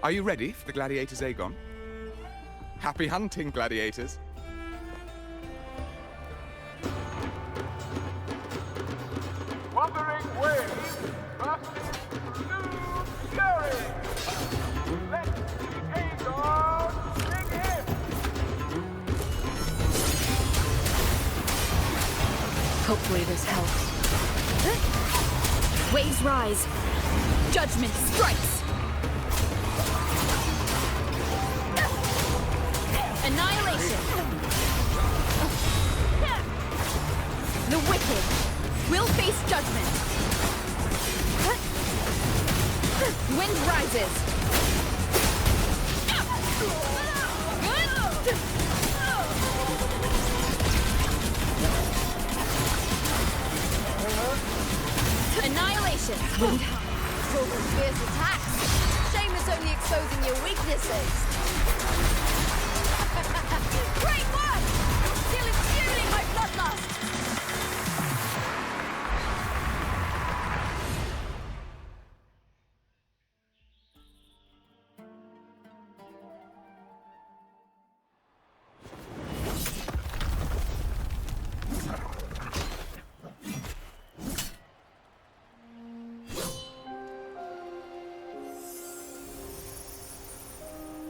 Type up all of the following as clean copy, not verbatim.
Are you ready for the gladiators, Aegon? Happy hunting, gladiators. Wuthering waves, bursting blue fury. Let the Aegon dig in. Hopefully this helps. Waves rise. Judgment strikes. Annihilation. The wicked will face judgment. Wind rises. Annihilation. Wind. Talking fierce attacks. Shame it's only exposing your weaknesses. Great work! Still is fueling my bloodlust.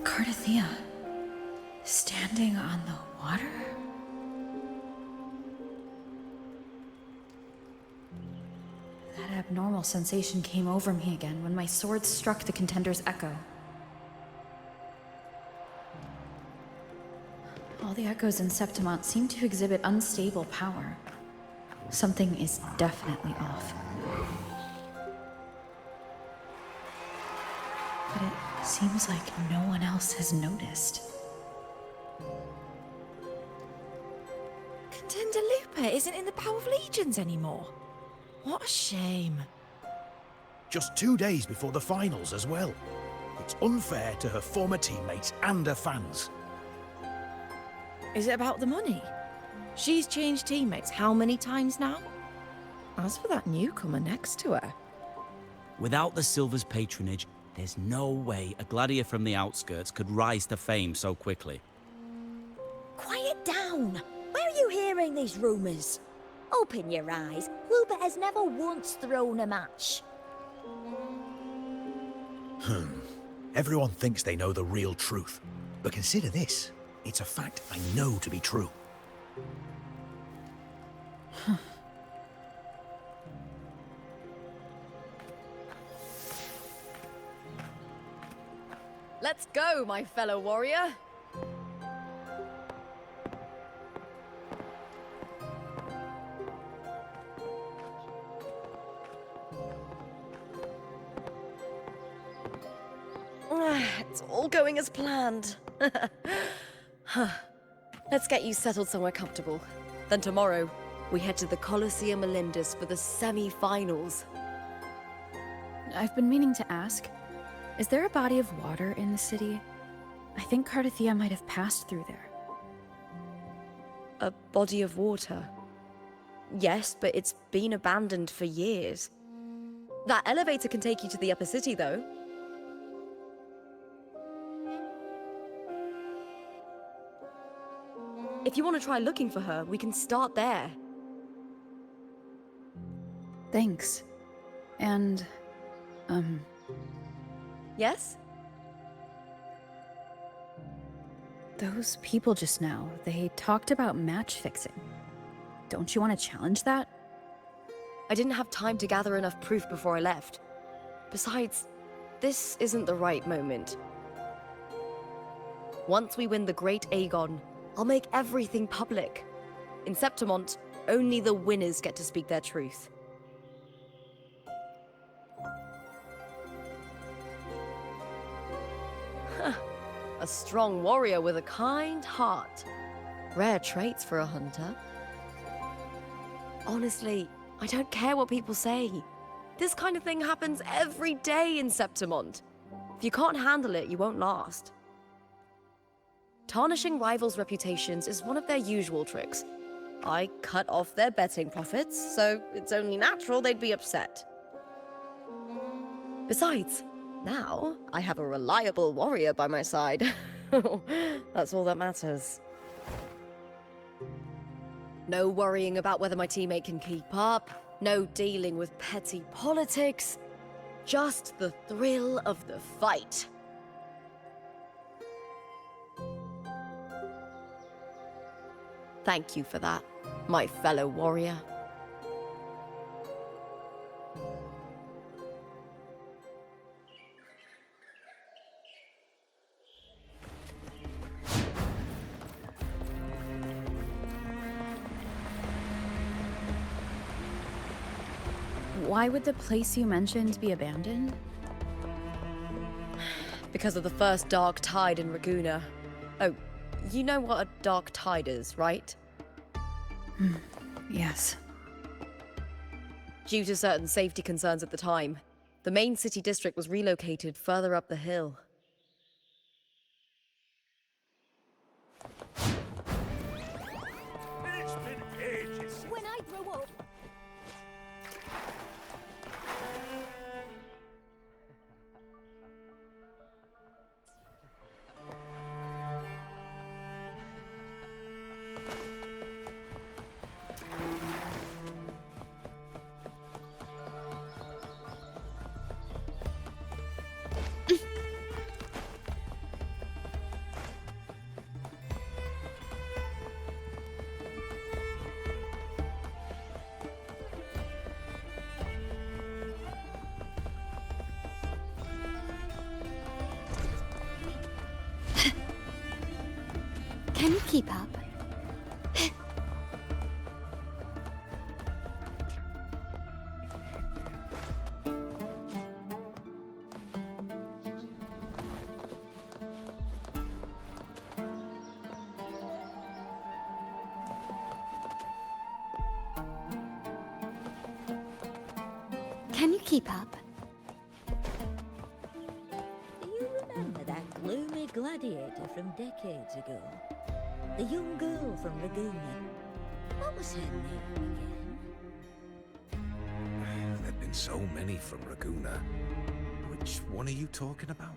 Cardathia, standing on the water? That abnormal sensation came over me again when my sword struck the contender's echo. All the echoes in Septimont seem to exhibit unstable power. Something is definitely off. But it seems like no one else has noticed. Contender Lupa isn't in the Power of Legions anymore. What a shame. Just 2 days before the finals as well. It's unfair to her former teammates and her fans. Is it about the money? She's changed teammates how many times now? As for that newcomer next to her... Without the Silver's patronage, there's no way a gladiator from the outskirts could rise to fame so quickly. Quiet down! Where are you hearing these rumours? Open your eyes. Lupa has never once thrown a match. Everyone thinks they know the real truth. But consider this. It's a fact I know to be true. Let's go, my fellow warrior. It's all going as planned. Let's get you settled somewhere comfortable. Then tomorrow, we head to the Colosseum Melindus for the semi-finals. I've been meaning to ask, is there a body of water in the city? I think Cardathia might have passed through there. A body of water? Yes, but it's been abandoned for years. That elevator can take you to the upper city, though. If you want to try looking for her, we can start there. Thanks. And, Yes? those people just now, they talked about match fixing. Don't you want to challenge that? I didn't have time to gather enough proof before I left. Besides, this isn't the right moment. Once we win the Great Aegon, I'll make everything public. In Septimont, only the winners get to speak their truth. A strong warrior with a kind heart. Rare traits for a hunter. Honestly, I don't care what people say. This kind of thing happens every day in Septimont. If you can't handle it, you won't last. Tarnishing rivals' reputations is one of their usual tricks. I cut off their betting profits, so it's only natural they'd be upset. Besides, Now, I have a reliable warrior by my side. That's all that matters. No worrying about whether my teammate can keep up, no dealing with petty politics, just the thrill of the fight. Thank you for that, my fellow warrior. Why would the place you mentioned be abandoned? Because of the first dark tide in Raguna. Oh, you know what a dark tide is, right? Yes. Due to certain safety concerns at the time, the main city district was relocated further up the hill. It's been ages. When I grow up, Can you keep up? Can you keep up? do you remember that gloomy gladiator from decades ago? The young girl from Laguna. What was her name again? There've been so many from Raguna. Which one are you talking about?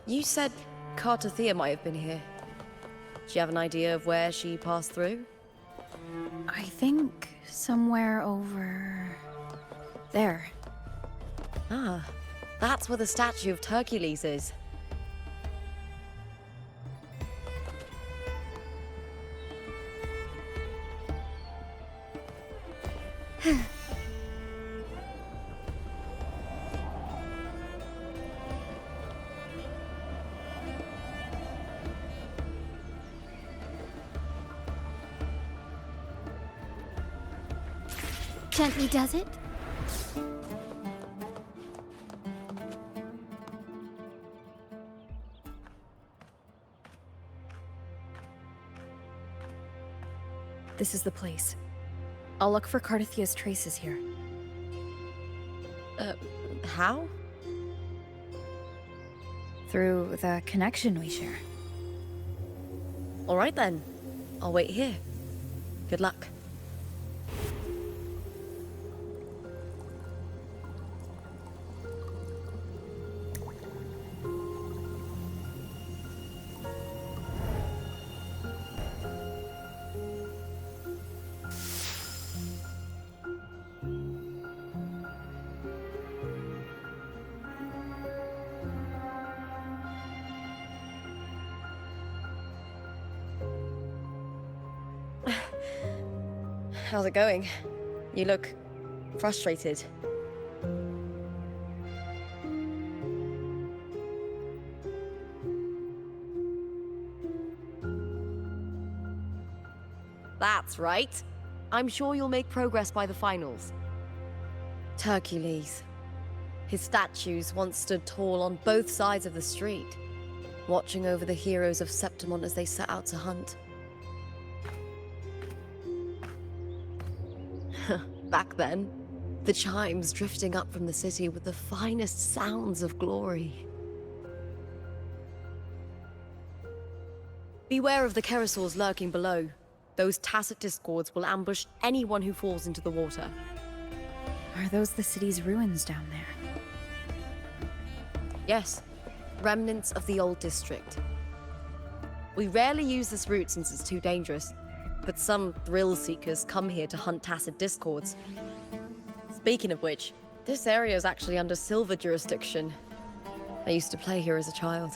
You said Cartothea might have been here. Do you have an idea of where she passed through? I think somewhere over there. Ah, that's where the statue of Hercules is. Gently does it? This is the place. I'll look for Cartothea's traces here. How? Through the connection we share. All right then. I'll wait here. Good luck. How's it going? You look frustrated. That's right. I'm sure you'll make progress by the finals. Hercules. His statues once stood tall on both sides of the street, watching over the heroes of Septimon as they set out to hunt. Back then, the chimes drifting up from the city with the finest sounds of glory. Beware of the Kerosaurs lurking below. Those tacit discords will ambush anyone who falls into the water. Are those the city's ruins down there? Yes, remnants of the old district. We rarely use this route since it's too dangerous, but some thrill-seekers come here to hunt tacit discords. Speaking of which, this area is actually under Silver jurisdiction. I used to play here as a child.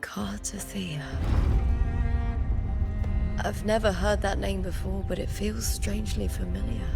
Cartothea. I've never heard that name before, but it feels strangely familiar.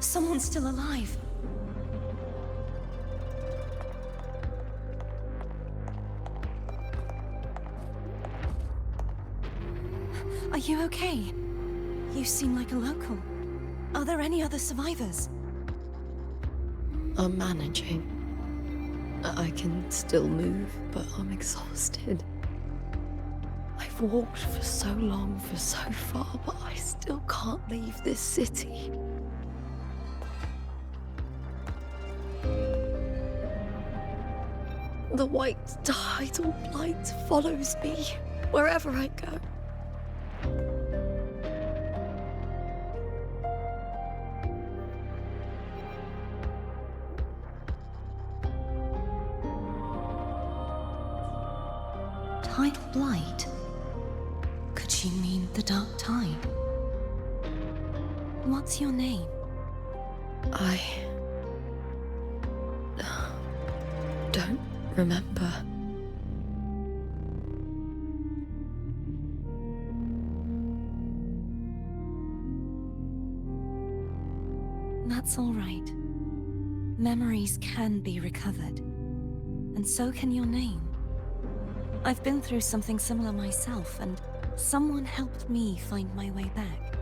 Someone's still alive. Are you okay? You seem like a local. Are there any other survivors? I'm managing. I can still move, but I'm exhausted. I've walked for so long, for so far, but I still can't leave this city. The white tidal blight follows me wherever I go. Tidal blight? Could she mean the dark tide? What's your name? I don't remember. That's all right. Memories can be recovered. And so can your name. I've been through something similar myself, and someone helped me find my way back.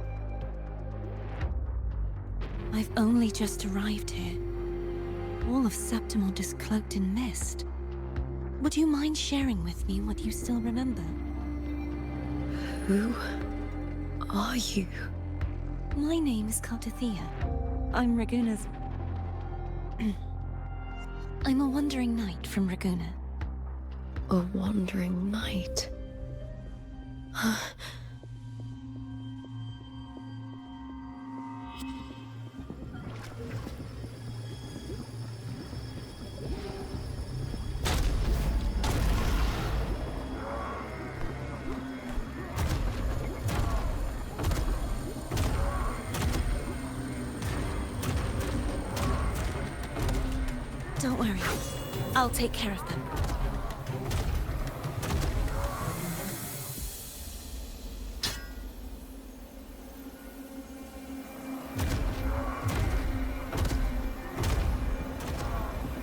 I've only just arrived here. All of Septimon is cloaked in mist. Would you mind sharing with me what you still remember? Who are you? My name is Cartothea. I'm Raguna's... I'm a wandering knight from Raguna. A wandering knight. Don't worry. I'll take care of them.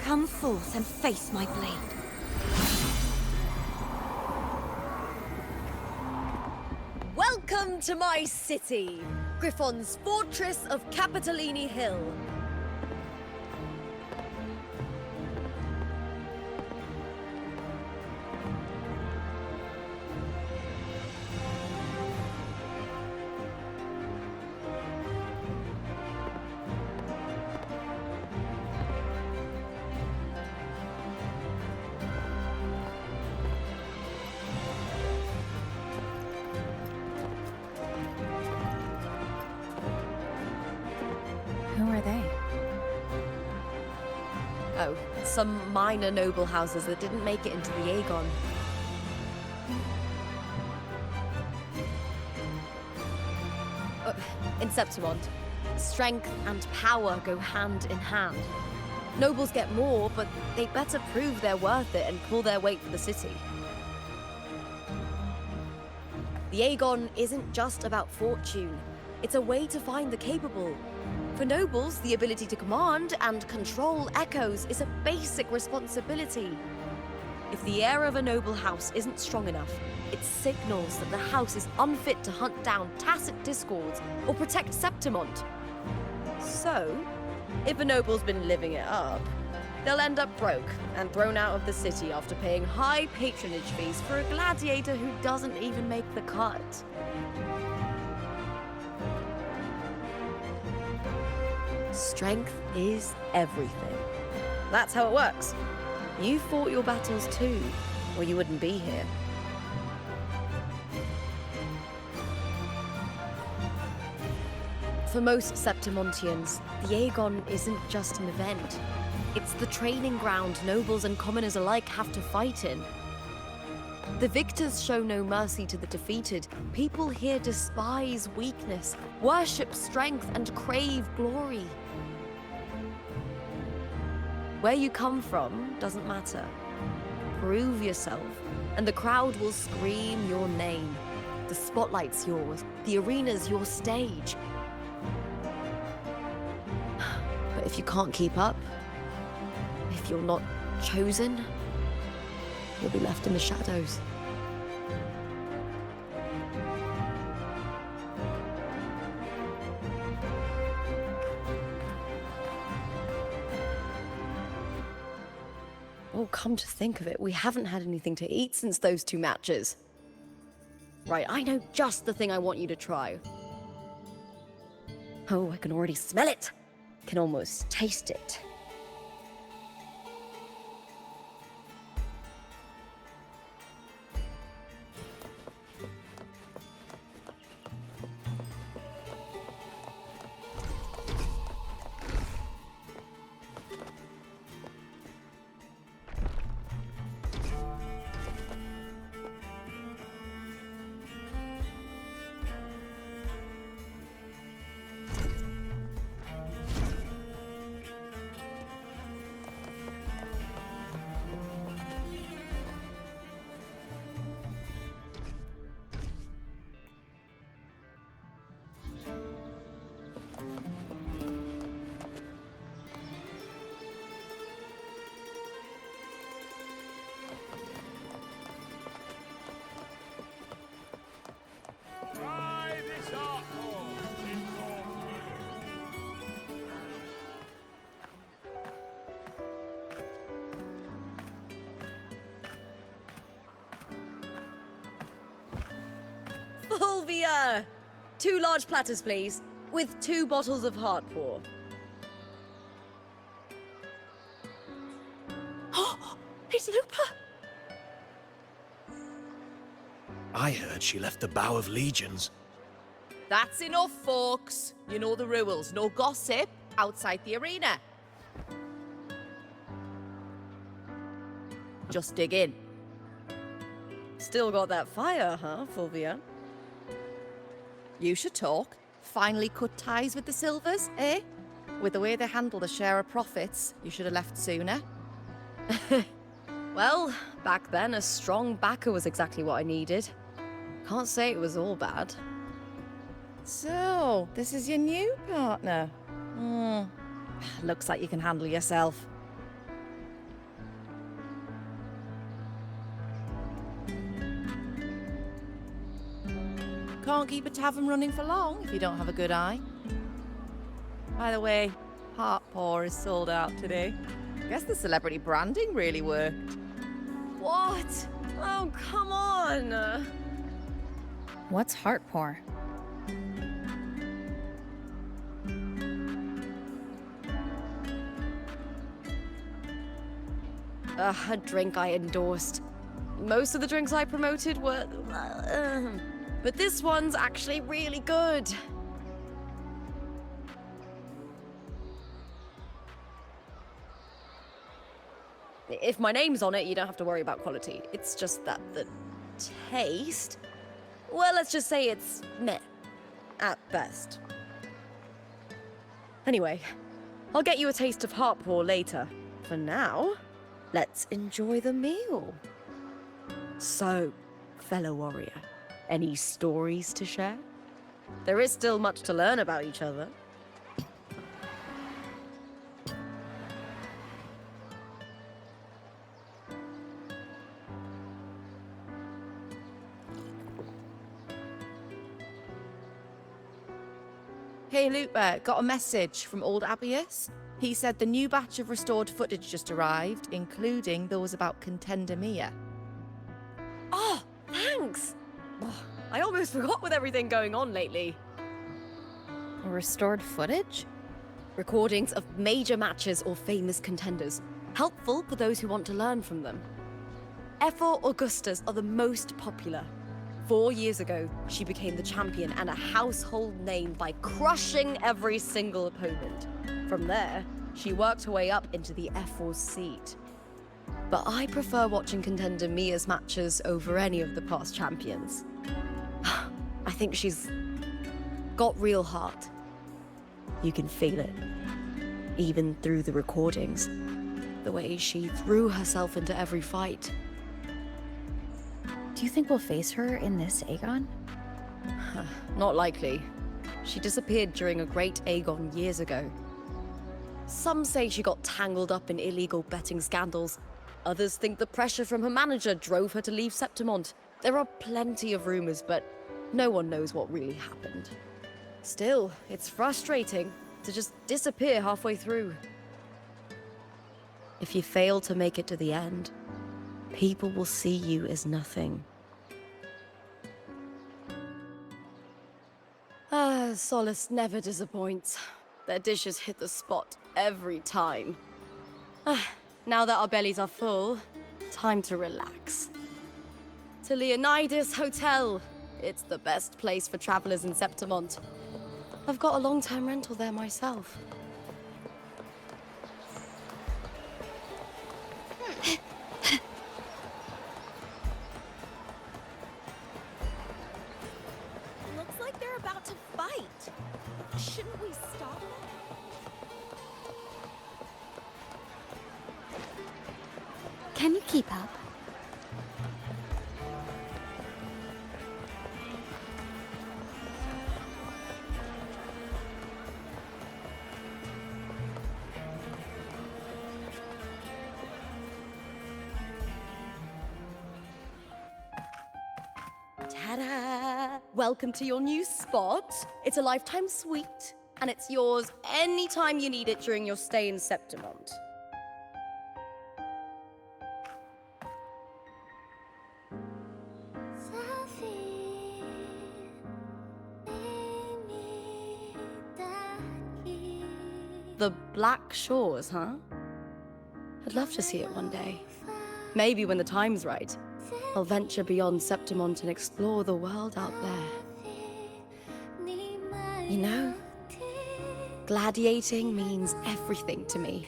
Come forth and face my blade. Welcome to my city, Griffon's fortress of Capitolini Hill. Oh, some minor noble houses that didn't make it into the Aegon. In Septimont, strength and power go hand in hand. Nobles get more, but they better prove they're worth it and pull their weight for the city. The Aegon isn't just about fortune. It's a way to find the capable. For nobles, the ability to command and control echoes is a basic responsibility. If the heir of a noble house isn't strong enough, it signals that the house is unfit to hunt down tacit discords or protect Septimont. So, if a noble's been living it up, they'll end up broke and thrown out of the city after paying high patronage fees for a gladiator who doesn't even make the cut. Strength is everything. That's how it works. You fought your battles too, or you wouldn't be here. For most Septimontians, the Aegon isn't just an event. It's the training ground nobles and commoners alike have to fight in. The victors show no mercy to the defeated. People here despise weakness, worship strength, and crave glory. Where you come from doesn't matter. Prove yourself, and the crowd will scream your name. The spotlight's yours, the arena's your stage. But if you can't keep up, if you're not chosen, you'll be left in the shadows. Oh, come to think of it, we haven't had anything to eat since those 2 matches. Right, I know just the thing I want you to try. Oh, I can already smell it. Can almost taste it. Try this art form in your Fulvia! 2 large platters, please, with 2 bottles of Heartpour. Oh, it's Lupa! I heard she left the Bow of Legions. That's enough, folks. You know the rules. No gossip outside the arena. Just dig in. Still got that fire, huh, Fulvia? You should talk. Finally cut ties with the Silvers, eh? With the way they handle the share of profits, you should have left sooner. Well, back then, a strong backer was exactly what I needed. Can't say it was all bad. So, this is your new partner. Looks like you can handle yourself. Can't keep a tavern running for long if you don't have a good eye. By the way, Heartpour is sold out today. Guess the celebrity branding really worked. What? Oh, come on! What's Heartpour? A drink I endorsed. Most of the drinks I promoted were... but this one's actually really good. If my name's on it, you don't have to worry about quality. It's just that the taste... Well, let's just say it's meh. At best. Anyway, I'll get you a taste of Heartpaw later. For now, let's enjoy the meal. So, fellow warrior, any stories to share? There is still much to learn about each other. Hey, Lupa, got a message from old Abius. He said the new batch of restored footage just arrived, including those about Contender Mia. Oh, thanks! Oh, I almost forgot with everything going on lately. Restored footage? Recordings of major matches or famous contenders. Helpful for those who want to learn from them. Ephor Augustus are the most popular. 4 years ago, she became the champion and a household name by crushing every single opponent. From there, she worked her way up into the Ephor's seat. But I prefer watching Contender Mia's matches over any of the past champions. I think she's got real heart. You can feel it, even through the recordings. The way she threw herself into every fight. Do you think we'll face her in this Aegon? Not likely. She disappeared during a great Aegon years ago. Some say she got tangled up in illegal betting scandals. Others think the pressure from her manager drove her to leave Septimont. There are plenty of rumors, but no one knows what really happened. Still, it's frustrating to just disappear halfway through. If you fail to make it to the end, people will see you as nothing. Solace never disappoints. Their dishes hit the spot every time. Now that our bellies are full, time to relax. To Leonidas Hotel. It's the best place for travelers in Septimont. I've got a long-term rental there myself. Looks like they're about to fight. Shouldn't we stop them? Can you keep up? Ta-da! Welcome to your new spot. It's a lifetime suite, and it's yours anytime you need it during your stay in Septimont. The Black Shores, huh? I'd love to see it one day. Maybe when the time's right. I'll venture beyond Septimont and explore the world out there. You know, gladiating means everything to me.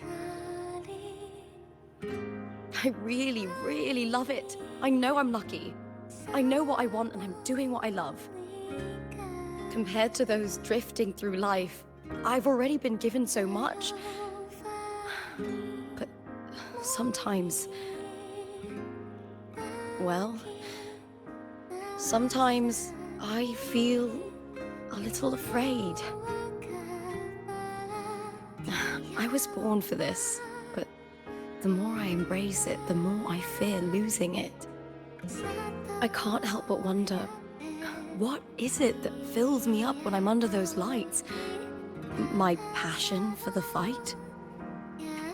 I really, really love it. I know I'm lucky. I know what I want and I'm doing what I love. Compared to those drifting through life, I've already been given so much. But sometimes... well, sometimes I feel a little afraid. I was born for this, but the more I embrace it, the more I fear losing it. I can't help but wonder, what is it that fills me up when I'm under those lights? My passion for the fight?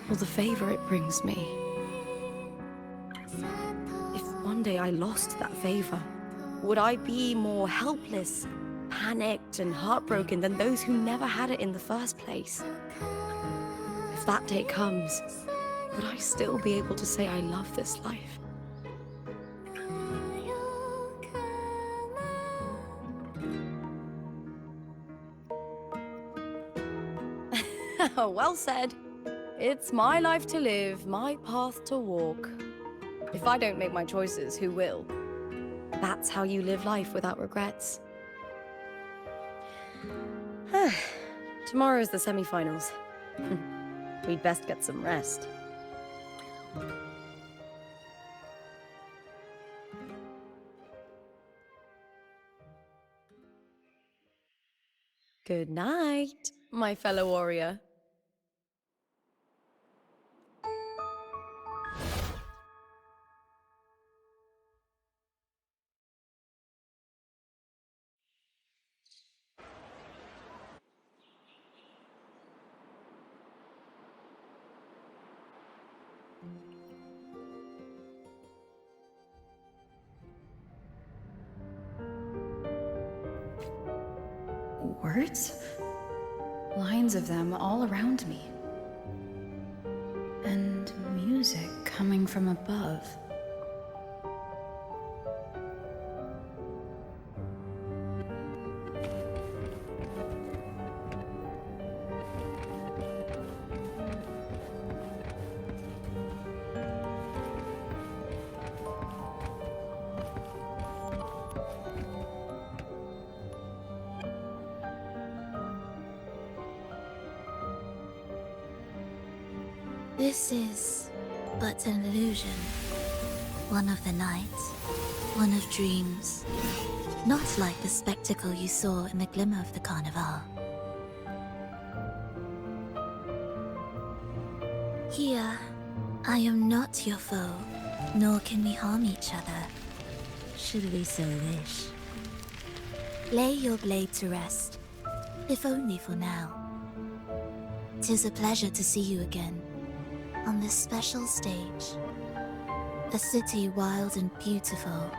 Or the favor it brings me? If one day I lost that favor, would I be more helpless, panicked, and heartbroken than those who never had it in the first place? If that day comes, would I still be able to say I love this life? Well said. It's my life to live, my path to walk. If I don't make my choices, who will? That's how you live life without regrets. Tomorrow's the semi-finals. We'd best get some rest. Good night, my fellow warrior. Words? Lines of them all around me. And music coming from above. This is but an illusion. One of the nights, one of dreams. Not like the spectacle you saw in the glimmer of the Carnival. Here, I am not your foe, nor can we harm each other, should we so wish. Lay your blade to rest, if only for now. 'Tis a pleasure to see you again, on this special stage. A city wild and beautiful,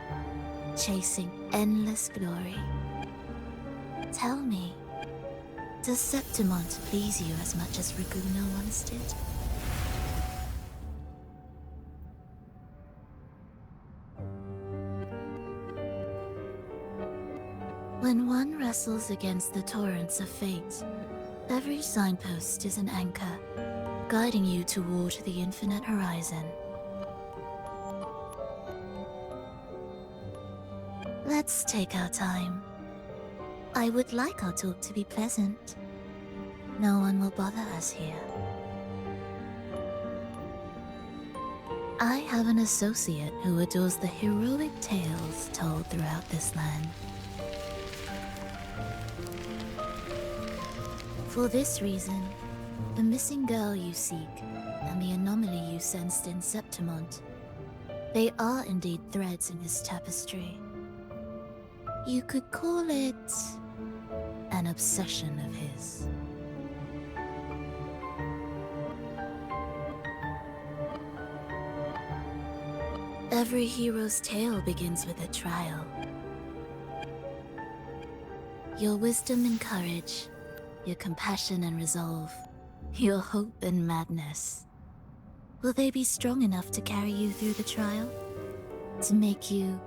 chasing endless glory. Tell me, does Septimont please you as much as Ragusa once did? When one wrestles against the torrents of fate, every signpost is an anchor, guiding you toward the infinite horizon. Let's take our time. I would like our talk to be pleasant. No one will bother us here. I have an associate who adores the heroic tales told throughout this land. For this reason, the missing girl you seek and the anomaly you sensed in Septimont, they are indeed threads in his tapestry. You could call it an obsession of his. Every hero's tale begins with a trial. Your wisdom and courage, your compassion and resolve, your hope and madness. Will they be strong enough to carry you through the trial? To make you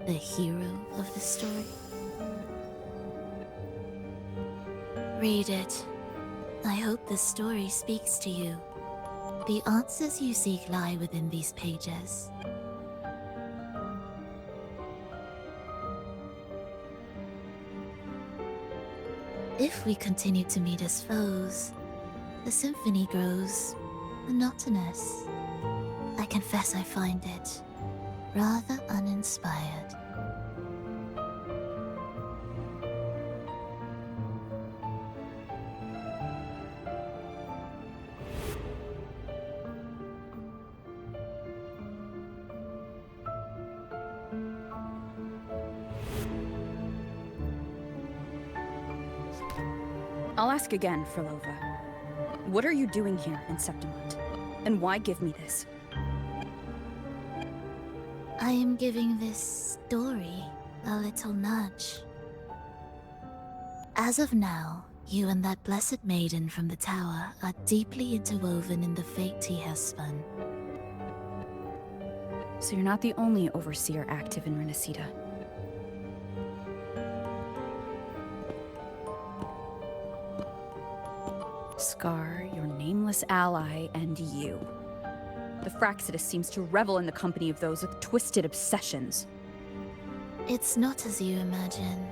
the hero of the story? Read it. I hope the story speaks to you. The answers you seek lie within these pages. If we continue to meet as foes, the symphony grows monotonous. I confess I find it rather uninspired. I'll ask again, Frolova. What are you doing here in Septimont? And why give me this? I am giving this story a little nudge. As of now, you and that blessed maiden from the tower are deeply interwoven in the fate he has spun. So you're not the only overseer active in Renacida. Scar, your nameless ally, and you. The Fraxidus seems to revel in the company of those with twisted obsessions. It's not as you imagine.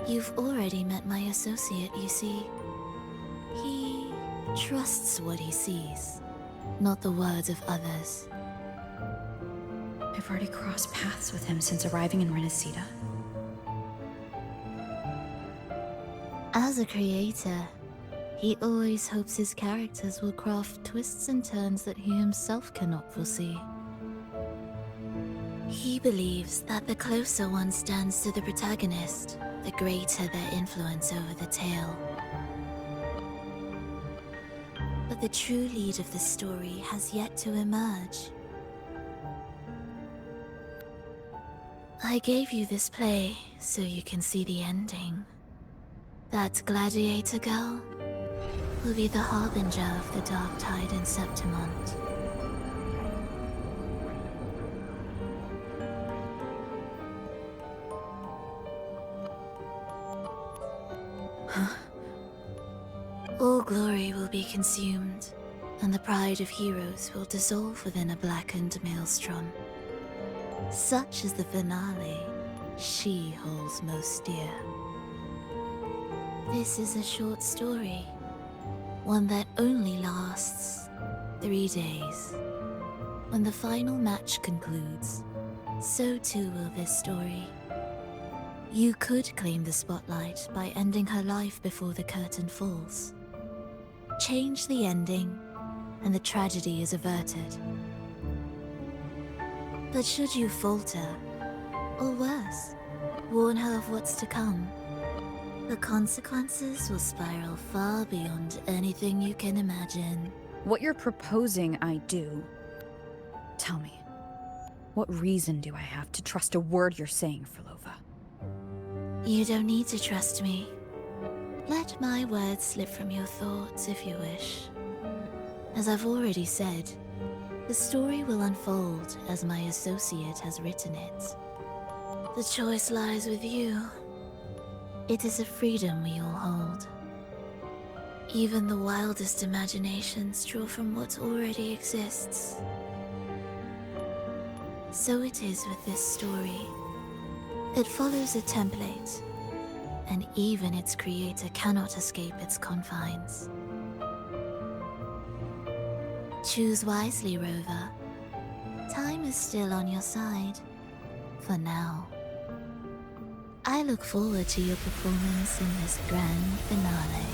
You've already met my associate, you see. He trusts what he sees, not the words of others. I've already crossed paths with him since arriving in Renacida. As a creator, he always hopes his characters will craft twists and turns that he himself cannot foresee. He believes that the closer one stands to the protagonist, the greater their influence over the tale. But the true lead of the story has yet to emerge. I gave you this play so you can see the ending. That gladiator girl will be the harbinger of the dark tide in Septimont. All glory will be consumed, and the pride of heroes will dissolve within a blackened maelstrom. Such is the finale she holds most dear. This is a short story, one that only lasts 3 days. When the final match concludes, so too will this story. You could claim the spotlight by ending her life before the curtain falls. Change the ending, and the tragedy is averted. But should you falter, or worse, warn her of what's to come, the consequences will spiral far beyond anything you can imagine. What you're proposing I do. Tell me, what reason do I have to trust a word you're saying, Frolova? You don't need to trust me. Let my words slip from your thoughts if you wish. As I've already said, the story will unfold as my associate has written it. The choice lies with you. It is a freedom we all hold. Even the wildest imaginations draw from what already exists. So it is with this story. It follows a template, and even its creator cannot escape its confines. Choose wisely, Rover. Time is still on your side. For now. I look forward to your performance in this grand finale.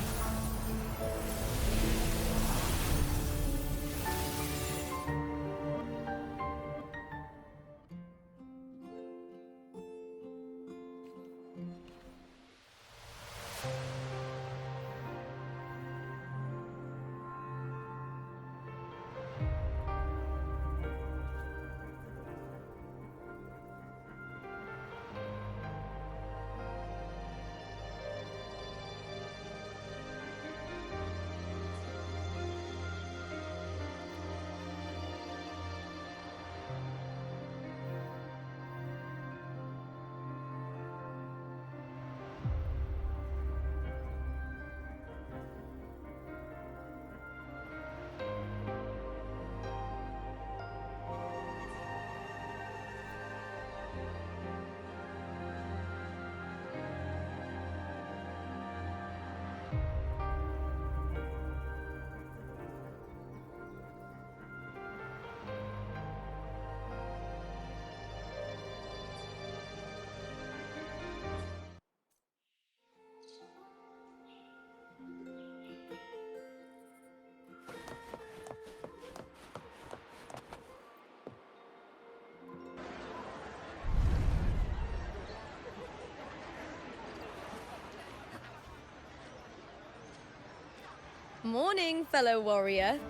Morning, fellow warrior.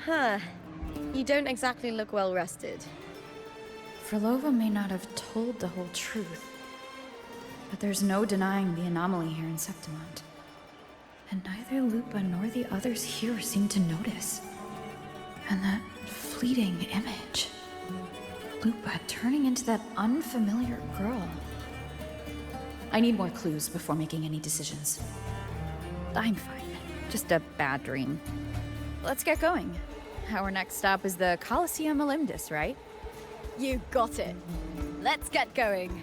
Huh. You don't exactly look well rested. Frolova may not have told the whole truth, but there's no denying the anomaly here in Septimont. And neither Lupa nor the others here seem to notice. And that fleeting image. Lupa turning into that unfamiliar girl. I need more clues before making any decisions. I'm fine. Just a bad dream. Let's get going. Our next stop is the Colosseum Olympus, right? You got it. Let's get going.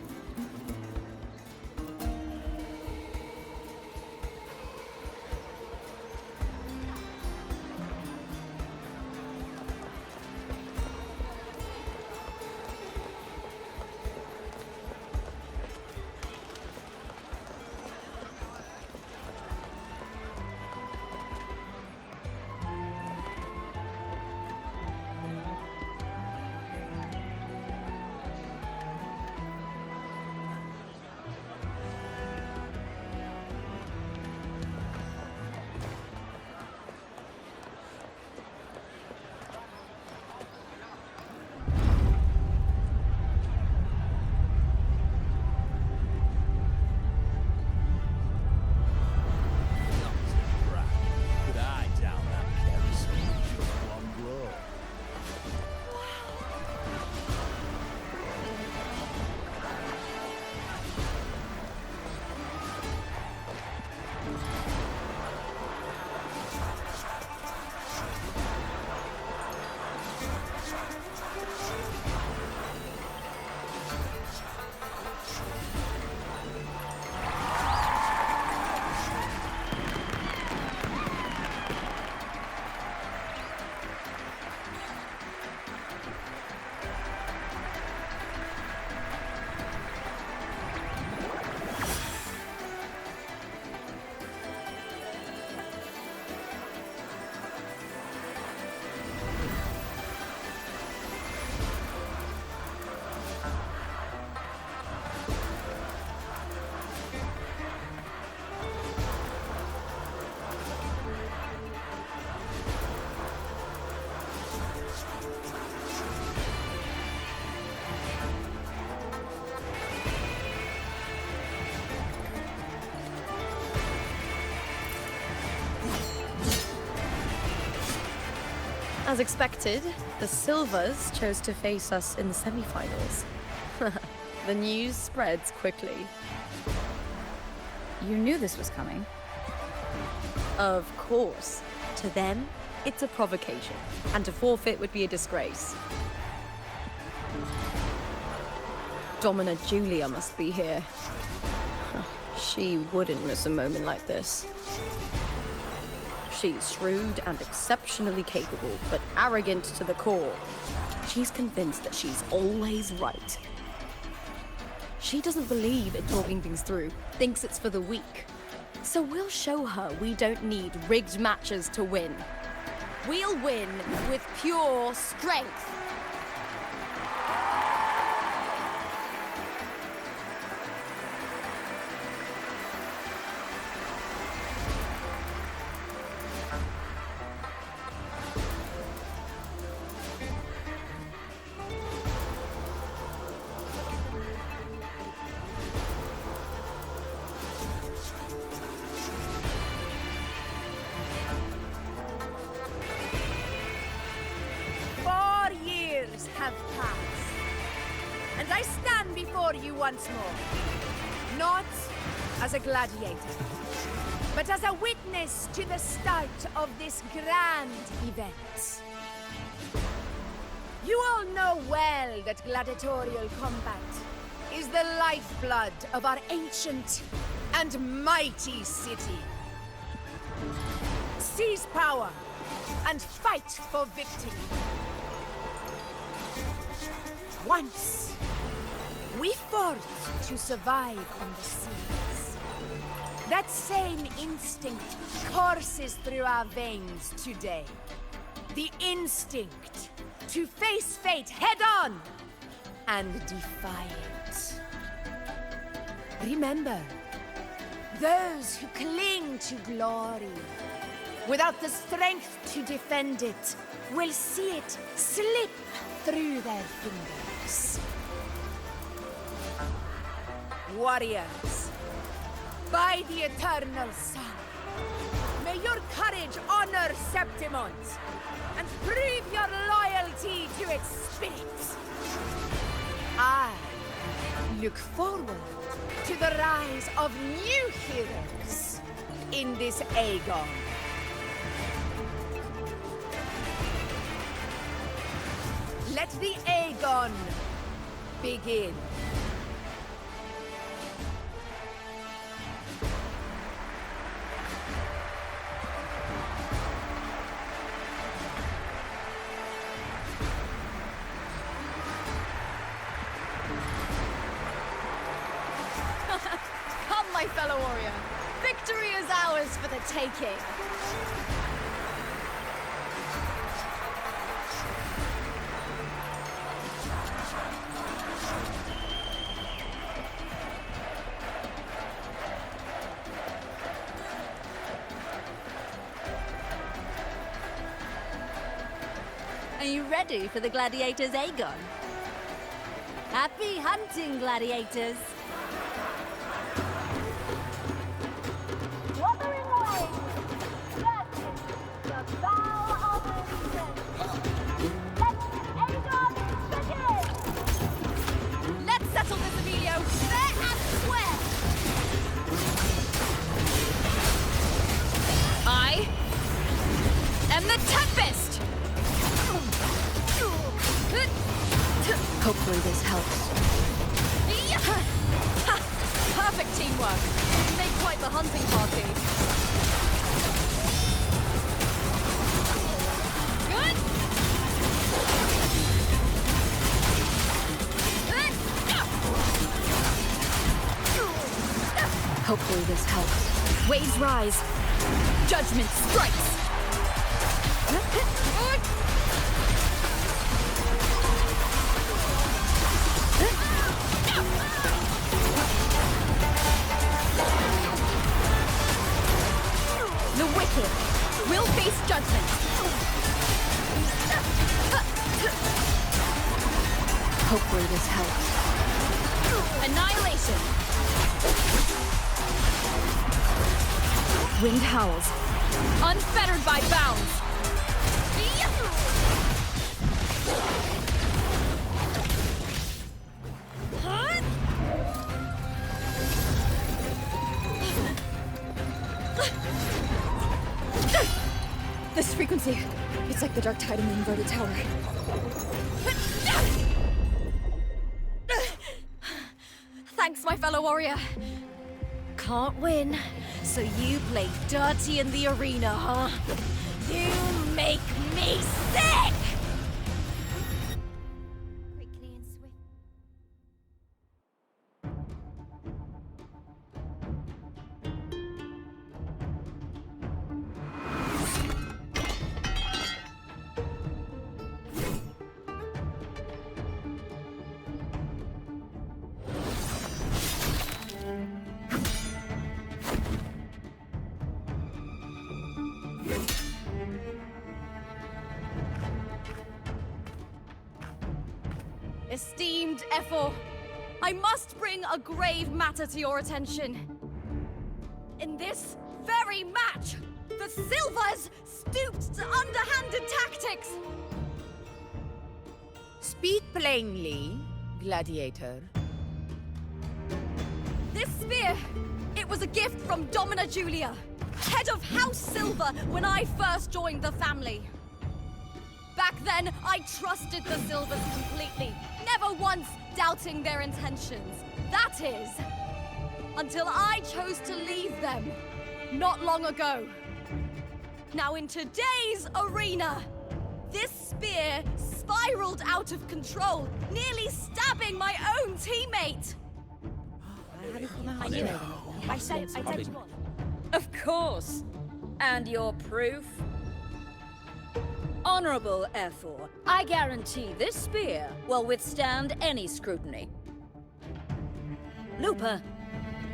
Good eye down that kerosene. Long glow. As expected, the Silvers chose to face us in the semi-finals. The news spreads quickly. You knew this was coming. Of course. To them, it's a provocation, and to forfeit would be a disgrace. Domina Julia must be here. She wouldn't miss a moment like this. She's shrewd and exceptionally capable, but arrogant to the core. She's convinced that she's always right. She doesn't believe in talking things through, thinks it's for the weak. So we'll show her we don't need rigged matches to win. We'll win with pure strength. Have passed, and I stand before you once more, not as a gladiator, but as a witness to the start of this grand event. You all know well that gladiatorial combat is the lifeblood of our ancient and mighty city. Seize power and fight for victory. Once, we fought to survive on the seas. That same instinct courses through our veins today. The instinct to face fate head-on and defy it. Remember, those who cling to glory without the strength to defend it will see it slip through their fingers. Warriors, by the eternal sun, may your courage honor Septimont and prove your loyalty to its spirit. I look forward to the rise of new heroes in this Aegon. Let the Aegon begin. Come, my fellow warrior. Victory is ours for the taking. Are you ready for the gladiators, Aegon? Happy hunting, gladiators! Wuthering away, searching the vow of allegiance. Let Aegon begin! Let's settle this, Emilio, fair and square. I am the Tempest. Hopefully this helps. Perfect teamwork. You make quite the hunting party. Good. Hopefully this helps. Waves rise. Judgment strikes. The wicked will face judgment. Hopefully this helps. Annihilation. Wind howls. Unfettered by bounds. This frequency, it's like the dark tide in the inverted tower. Thanks, my fellow warrior. Can't win, so you play dirty in the arena, huh? You make me sick! Quickly and swift. Esteemed Ephor, I must bring a grave matter to your attention. In this very match, the Silvers stooped to underhanded tactics. Speak plainly, gladiator. This spear, it was a gift from Domina Julia, head of House Silver when I first joined the family. Back then, I trusted the Silvers completely, never once doubting their intentions. That is, until I chose to leave them, not long ago. Now in today's arena, this spear spiraled out of control, nearly stabbing my own teammate. I said you on. Of course. And your proof? Honorable Ephor, I guarantee this spear will withstand any scrutiny. Lupa,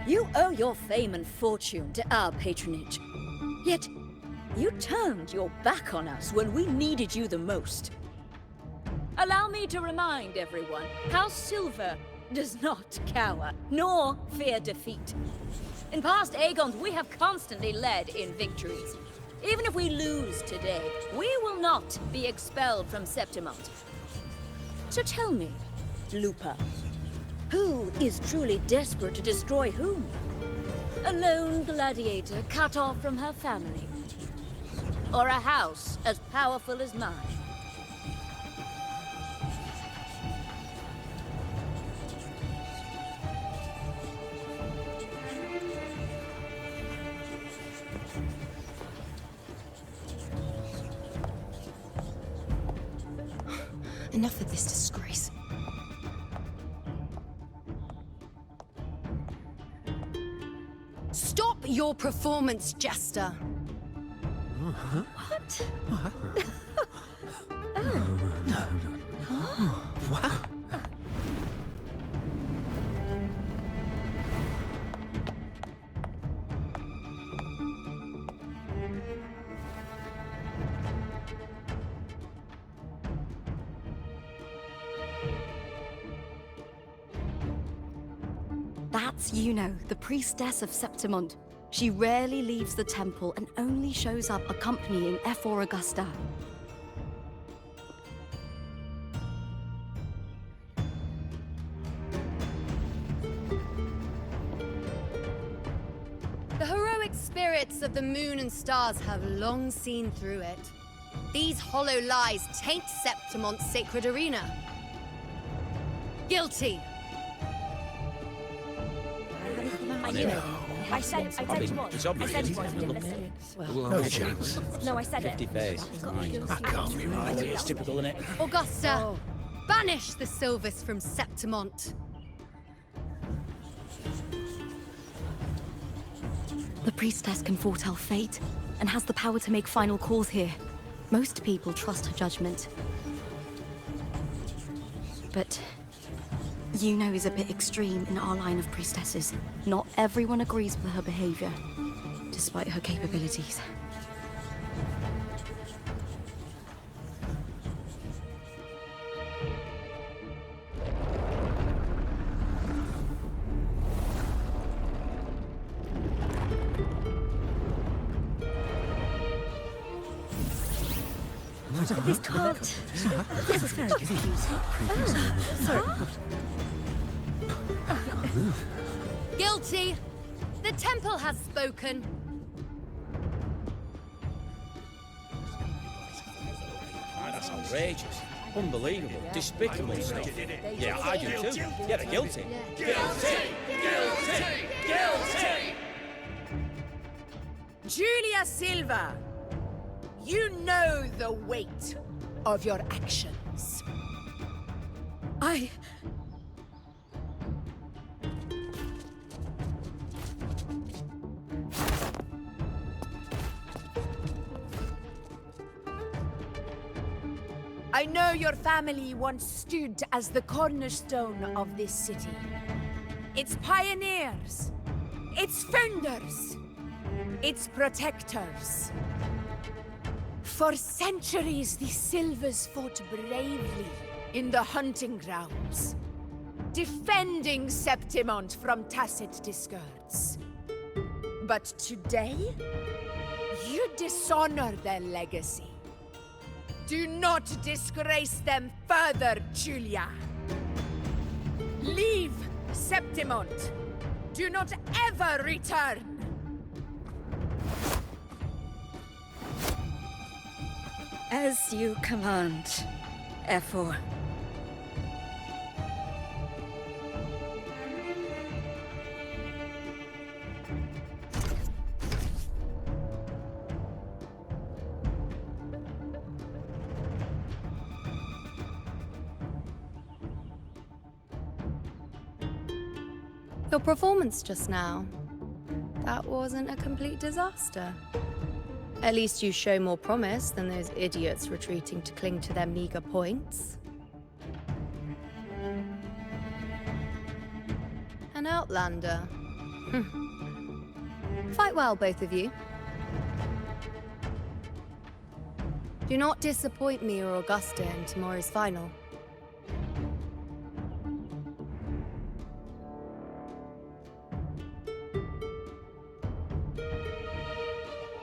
you owe your fame and fortune to our patronage. Yet, you turned your back on us when we needed you the most. Allow me to remind everyone, House Silver does not cower, nor fear defeat. In past Aegons, we have constantly led in victories. Even if we lose today, we will not be expelled from Septimont. So tell me, Lupa, who is truly desperate to destroy whom? A lone gladiator cut off from her family? or a house as powerful as mine. Enough of this disgrace. Stop your performance, Jester. That's Yuno, the priestess of Septimont. She rarely leaves the temple and only shows up accompanying Ephor Augusta. The heroic spirits of the moon and stars have long seen through it. These hollow lies taint Septimont's sacred arena. Guilty. I knew it. I said it was. It's obvious. I said it was. You didn't listen. No chance. No, I said it. 50 face. Fine. That can't be right. It's typical, isn't it? Augusta, banish the Silvus from Septimont. The priestess can foretell fate and has the power to make final calls here. Most people trust her judgment. But Yuno is a bit extreme in our line of priestesses. Not everyone agrees with her behavior, despite her capabilities. This can't. This is very confusing. Sorry. Guilty. The temple has spoken. That's outrageous. Unbelievable. Despicable stuff. Yeah, I do too. Yeah, they're guilty. Guilty! Guilty! Guilty! Julia Silva, you know the weight of your actions. I know your family once stood as the cornerstone of this city. Its pioneers, its founders, its protectors. For centuries, the Silvers fought bravely in the hunting grounds, defending Septimont from Tacit Discords. But today, you dishonor their legacy. Do not disgrace them further, Julia. Leave Septimont. Do not ever return. As you command, Ephor. Your performance just now, that wasn't a complete disaster. At least you show more promise than those idiots retreating to cling to their meager points. An outlander. Fight well, both of you. Do not disappoint me or Augusta in tomorrow's final.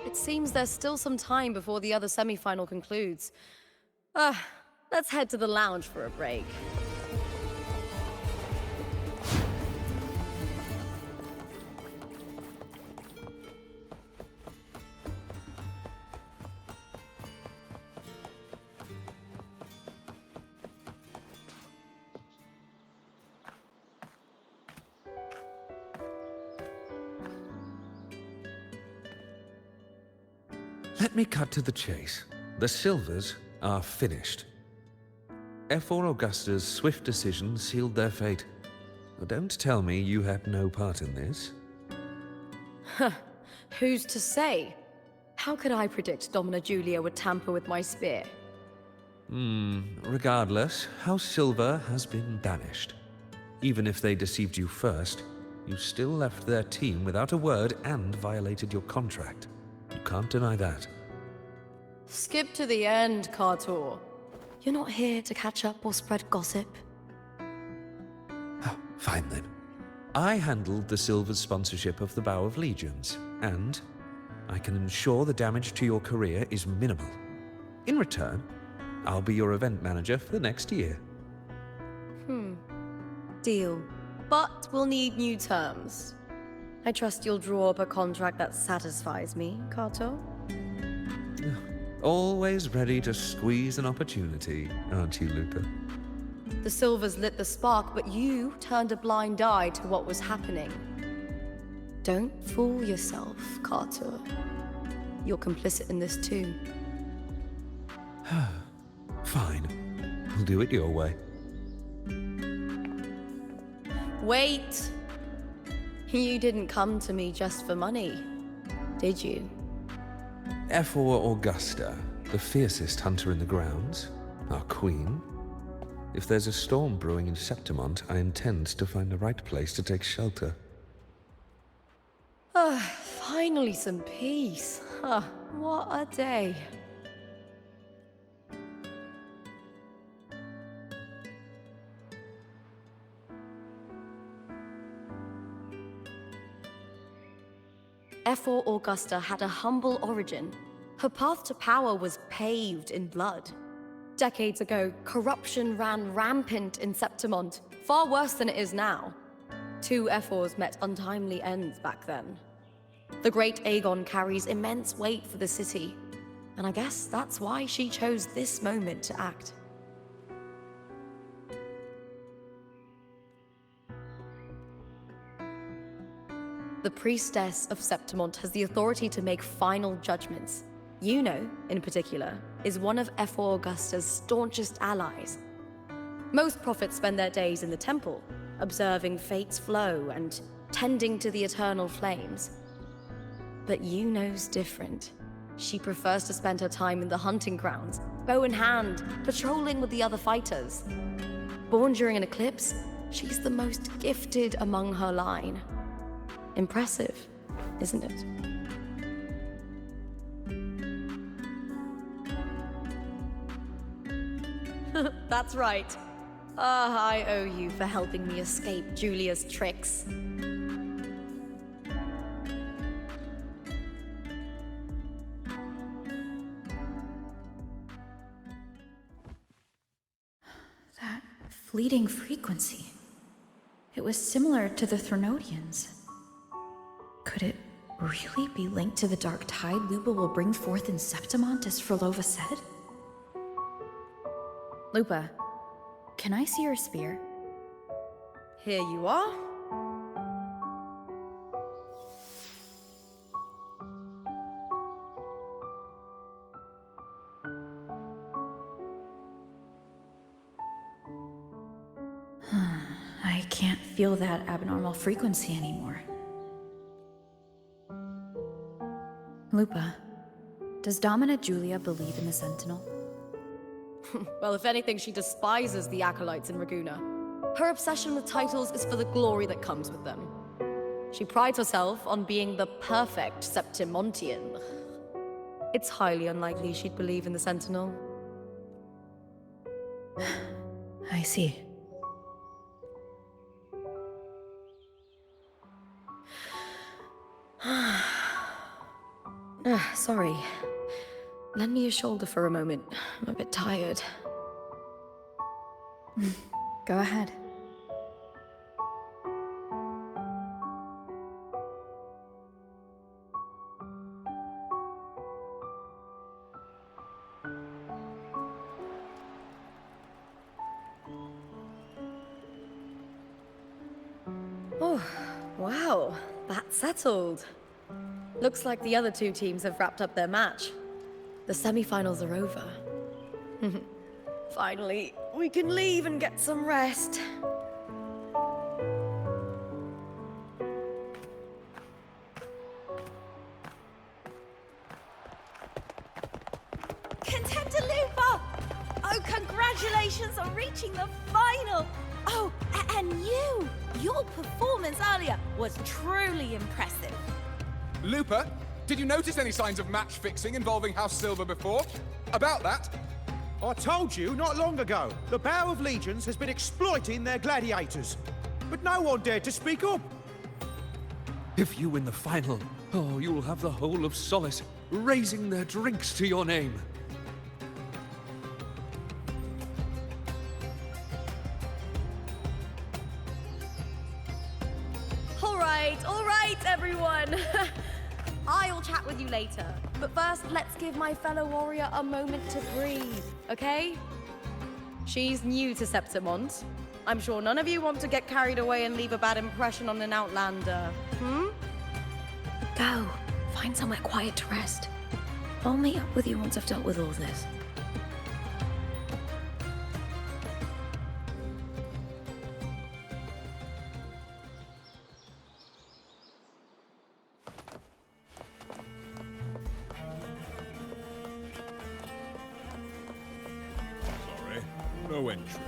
It seems there's still some time before the other semi-final concludes. Let's head to the lounge for a break. Let me cut to the chase. The Silvers are finished. F4 Augusta's swift decision sealed their fate. Don't tell me you had no part in this. Huh. Who's to say? How could I predict Domina Julia would tamper with my spear? Regardless, House Silver has been banished. Even if they deceived you first, you still left their team without a word and violated your contract. You can't deny that. Skip to the end, Kartor. You're not here to catch up or spread gossip. Fine then. I handled the Silver's sponsorship of the Bow of Legions, and I can ensure the damage to your career is minimal. In return, I'll be your event manager for the next year. Deal. But we'll need new terms. I trust you'll draw up a contract that satisfies me, Kartor. Always ready to squeeze an opportunity, aren't you, Lupa? The Silvers lit the spark, but you turned a blind eye to what was happening. Don't fool yourself, Kartor. You're complicit in this too. Fine. We'll do it your way. Wait! You didn't come to me just for money, did you? F4 Augusta, the fiercest hunter in the grounds, our queen. If there's a storm brewing in Septimont, I intend to find the right place to take shelter. Finally some peace. What a day. F4 Augusta had a humble origin. Her path to power was paved in blood. Decades ago, corruption ran rampant in Septimont, far worse than it is now. 2 F4s met untimely ends back then. The Great Aegon carries immense weight for the city, and I guess that's why she chose this moment to act. The Priestess of Septimont has the authority to make final judgments. Yuno, in particular, is one of F4 Augusta's staunchest allies. Most prophets spend their days in the temple, observing fate's flow and tending to the eternal flames. But Yuno's different. She prefers to spend her time in the hunting grounds, bow in hand, patrolling with the other fighters. Born during an eclipse, she's the most gifted among her line. Impressive, isn't it? That's right. I owe you for helping me escape Julia's tricks. That fleeting frequency. It was similar to the Threnodians. Could it really be linked to the dark tide Lupa will bring forth in Septimont, as Frolova said? Lupa, can I see your spear? Here you are. I can't feel that abnormal frequency anymore. Lupa, does Domina Julia believe in the Sentinel? Well, if anything, she despises the acolytes in Raguna. Her obsession with titles is for the glory that comes with them. She prides herself on being the perfect Septimontian. It's highly unlikely she'd believe in the Sentinel. I see. Sorry. Lend me your shoulder for a moment. I'm a bit tired. Go ahead. Oh, wow. That's settled. Looks like the other 2 teams have wrapped up their match. The semi-finals are over. Finally, we can leave and get some rest. Contender Lupa! Oh, congratulations on reaching the final! Oh, and you! Your performance earlier was truly impressive. Lupa, did you notice any signs of match fixing involving House Silver before? About that? I told you not long ago, the Bow of Legions has been exploiting their gladiators. But no one dared to speak up. If you win the final, oh, you'll have the whole of Solace raising their drinks to your name. All right, everyone. I'll chat with you later. But first, let's give my fellow warrior a moment to breathe, okay? She's new to Septimont. I'm sure none of you want to get carried away and leave a bad impression on an Outlander, Go. Find somewhere quiet to rest. I'll meet up with you once I've dealt with all this. Sorry, no entry.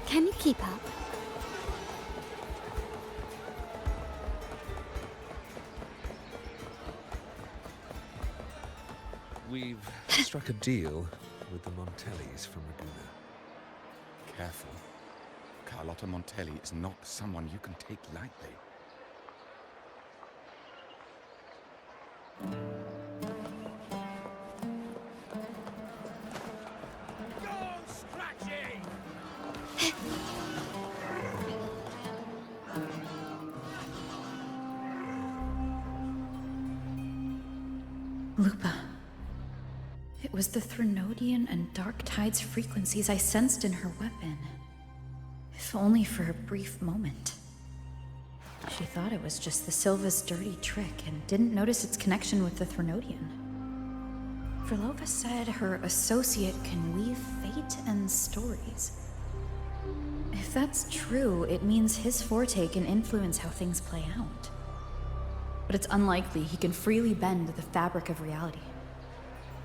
Can you keep up? We've struck a deal with the Montellis from Ragusa. Careful. Carlotta Montelli is not someone you can take lightly. Lupa. It was the Threnodian and Dark Tide's frequencies I sensed in her weapon. If only for a brief moment. She thought it was just the Silva's dirty trick and didn't notice its connection with the Threnodian. Verlova said her associate can weave fate and stories. If that's true, it means his forte can influence how things play out. But it's unlikely he can freely bend the fabric of reality.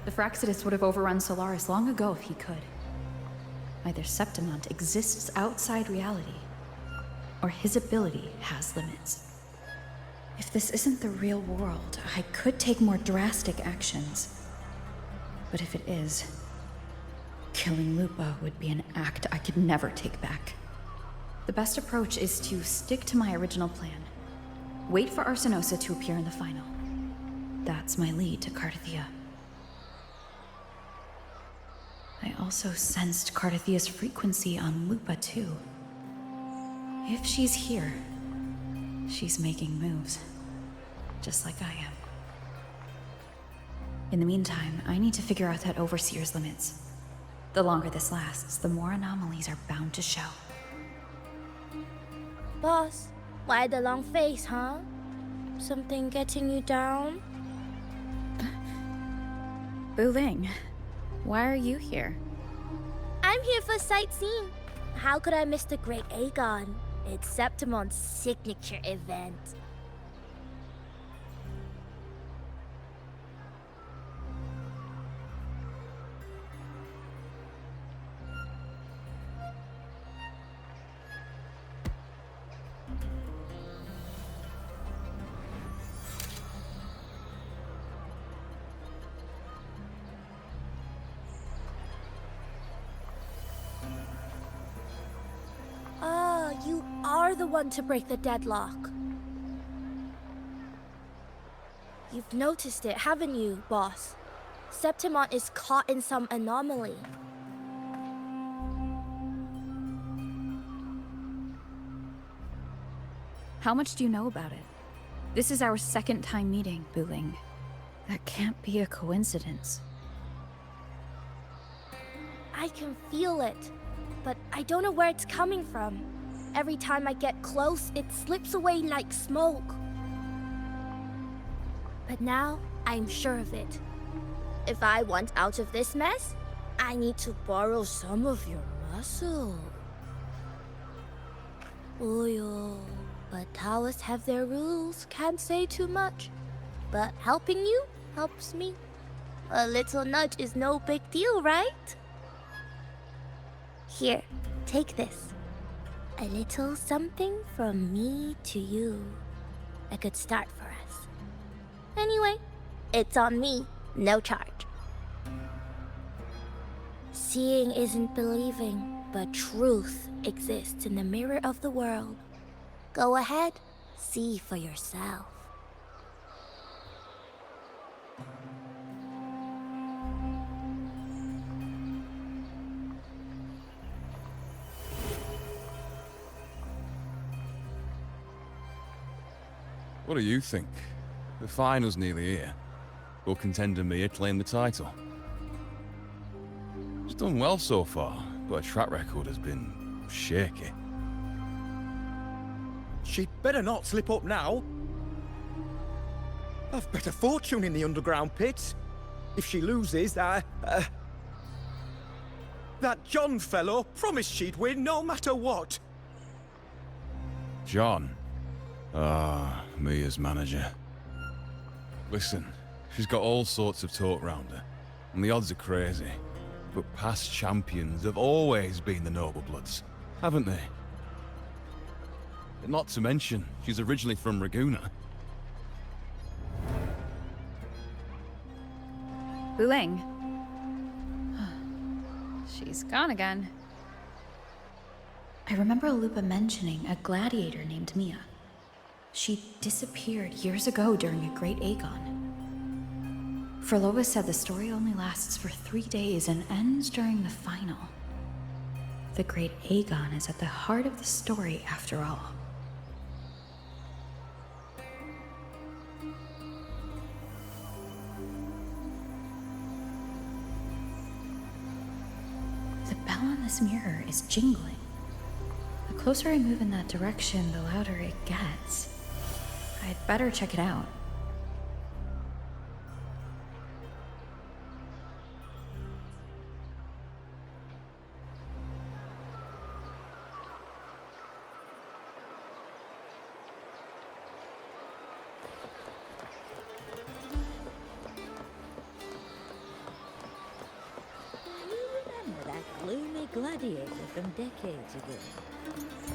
The Fraxidus would have overrun Solaris long ago if he could. Either Septimont exists outside reality, or his ability has limits. If this isn't the real world, I could take more drastic actions. But if it is, killing Lupa would be an act I could never take back. The best approach is to stick to my original plan. Wait for Arsenosa to appear in the final. That's my lead to Cardathia. I also sensed Cardathia's frequency on Lupa too. If she's here, she's making moves. Just like I am. In the meantime, I need to figure out that Overseer's limits. The longer this lasts, the more anomalies are bound to show. Boss, why the long face, huh? Something getting you down? Buling, why are you here? I'm here for sightseeing. How could I miss the Great Aegon? It's Septimont's signature event. are the one to break the deadlock. You've noticed it, haven't you, boss? Septimont is caught in some anomaly. How much do you know about it? This is our second time meeting, Buling. That can't be a coincidence. I can feel it, but I don't know where it's coming from. Every time I get close, it slips away like smoke. But now, I'm sure of it. If I want out of this mess, I need to borrow some of your muscle. Oyo. But Taoists have their rules, can't say too much. But helping you helps me. A little nudge is no big deal, right? Here, take this. A little something from me to you. A good start for us. Anyway, it's on me, no charge. Seeing isn't believing, but truth exists in the mirror of the world. Go ahead, see for yourself. What do you think? The final's nearly here. Will contender Mia claim the title? She's done well so far, but her track record has been shaky. She'd better not slip up now. I've bet a fortune in the underground pits. If she loses, that John fellow promised she'd win no matter what. John? Ah, Mia's manager. Listen, she's got all sorts of talk round her, and the odds are crazy. But past champions have always been the Noble-bloods, haven't they? Not to mention, she's originally from Raguna. Buling. She's gone again. I remember Lupa mentioning a gladiator named Mia. She disappeared years ago during a Great Aegon. Frolova said the story only lasts for 3 days and ends during the final. The Great Aegon is at the heart of the story after all. The bell on this mirror is jingling. The closer I move in that direction, the louder it gets. I'd better check it out. Gloomy gladiator from decades ago.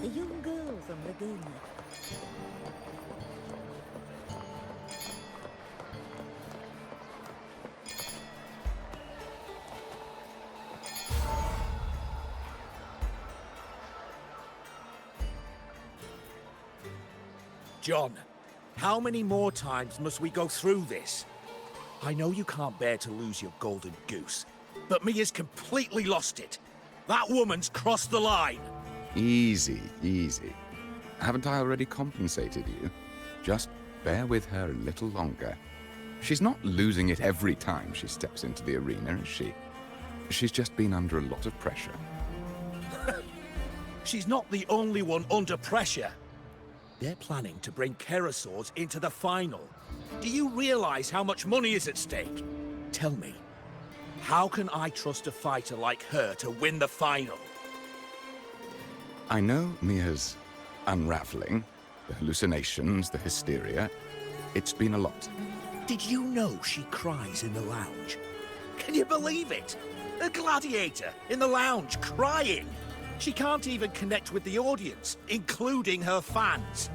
The young girl from Laguna. John, how many more times must we go through this? I know you can't bear to lose your golden goose, but Mia's completely lost it. That woman's crossed the line. Easy, easy. Haven't I already compensated you? Just bear with her a little longer. She's not losing it every time she steps into the arena, is she? She's just been under a lot of pressure. She's not the only one under pressure. They're planning to bring Kerasaurs into the final. Do you realize how much money is at stake? Tell me, how can I trust a fighter like her to win the final? I know Mia's unraveling, the hallucinations, the hysteria. It's been a lot. Did you know she cries in the lounge? Can you believe it? A gladiator in the lounge crying. She can't even connect with the audience, including her fans.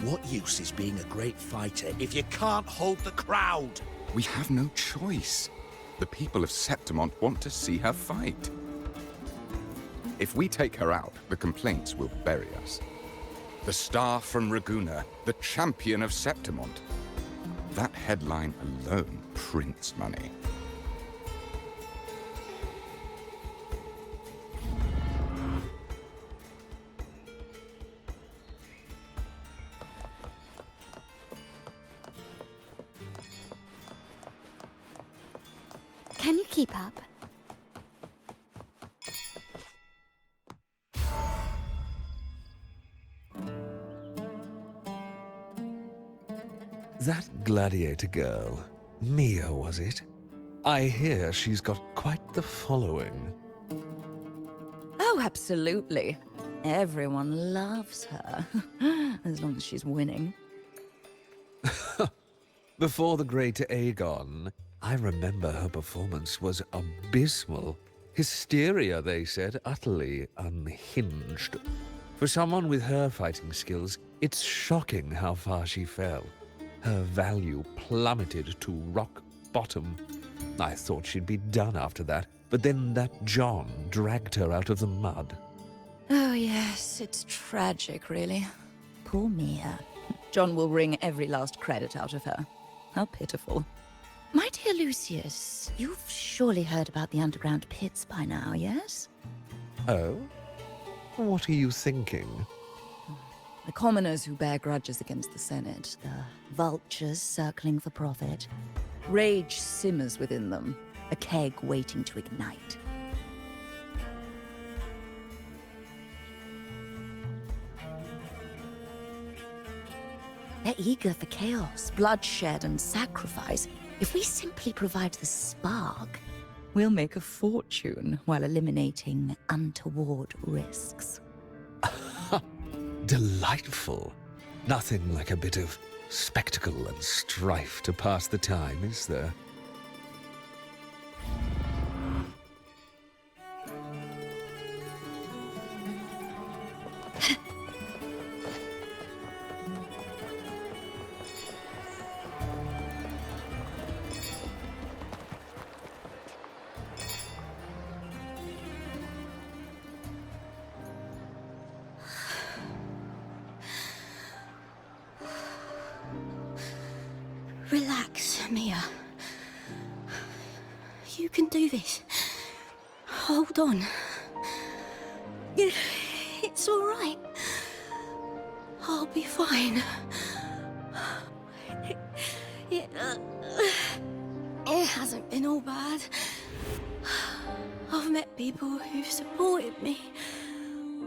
What use is being a great fighter if you can't hold the crowd? We have no choice. The people of Septimont want to see her fight. If we take her out, the complaints will bury us. The star from Raguna, the champion of Septimont. That headline alone prints money. Can you keep up? That gladiator girl, Mia, was it? I hear she's got quite the following. Oh, absolutely. Everyone loves her. As long as she's winning. Before the great Aegon, I remember her performance was abysmal. Hysteria, they said, utterly unhinged. For someone with her fighting skills, it's shocking how far she fell. Her value plummeted to rock bottom. I thought she'd be done after that, but then that John dragged her out of the mud. Oh, yes, it's tragic, really. Poor Mia. John will wring every last credit out of her. How pitiful. My dear Lucius, you've surely heard about the underground pits by now, yes? Oh? What are you thinking? The commoners who bear grudges against the Senate, the vultures circling for profit. Rage simmers within them, a keg waiting to ignite. They're eager for chaos, bloodshed, and sacrifice. If we simply provide the spark, we'll make a fortune while eliminating untoward risks. Delightful. Nothing like a bit of spectacle and strife to pass the time, is there? Relax, Mia. You can do this. Hold on. It's all right. I'll be fine. It hasn't been all bad. I've met people who've supported me.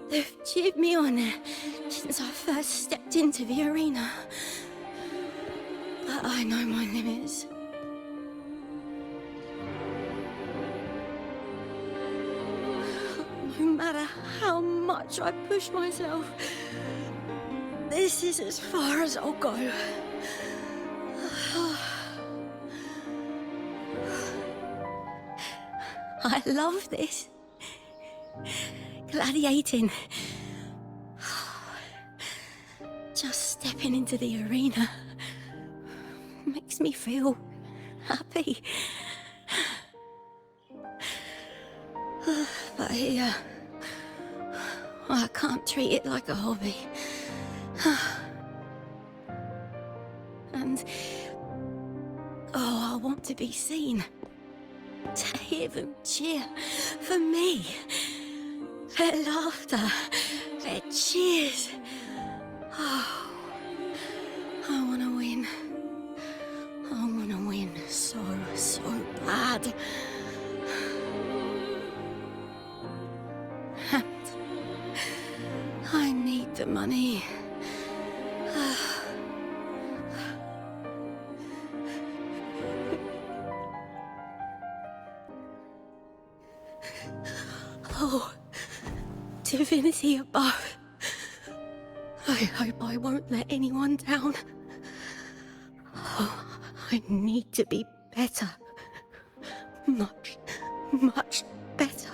They've cheered me on since I first stepped into the arena. But I know my limits. No matter how much I push myself, this is as far as I'll go. I love this. Gladiating. Just stepping into the arena makes me feel happy. But here, I can't treat it like a hobby. And I want to be seen. To hear them cheer for me. Their laughter, their cheers. Oh, I want to win. I want to win so bad. And I need the money. Oh, divinity above. I hope I won't let anyone down. Oh, I need to be better. Much better.